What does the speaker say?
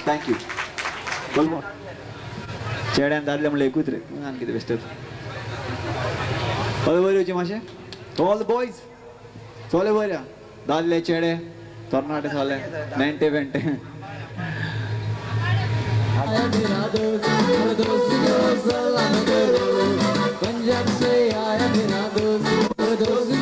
Thank you. One more. Chair and that level ekutre. Anki the best. All over you, Mashe. All the boys. All over ya. Dalle chair. Tornado sale. 90-20. Punjab se aaya mera dost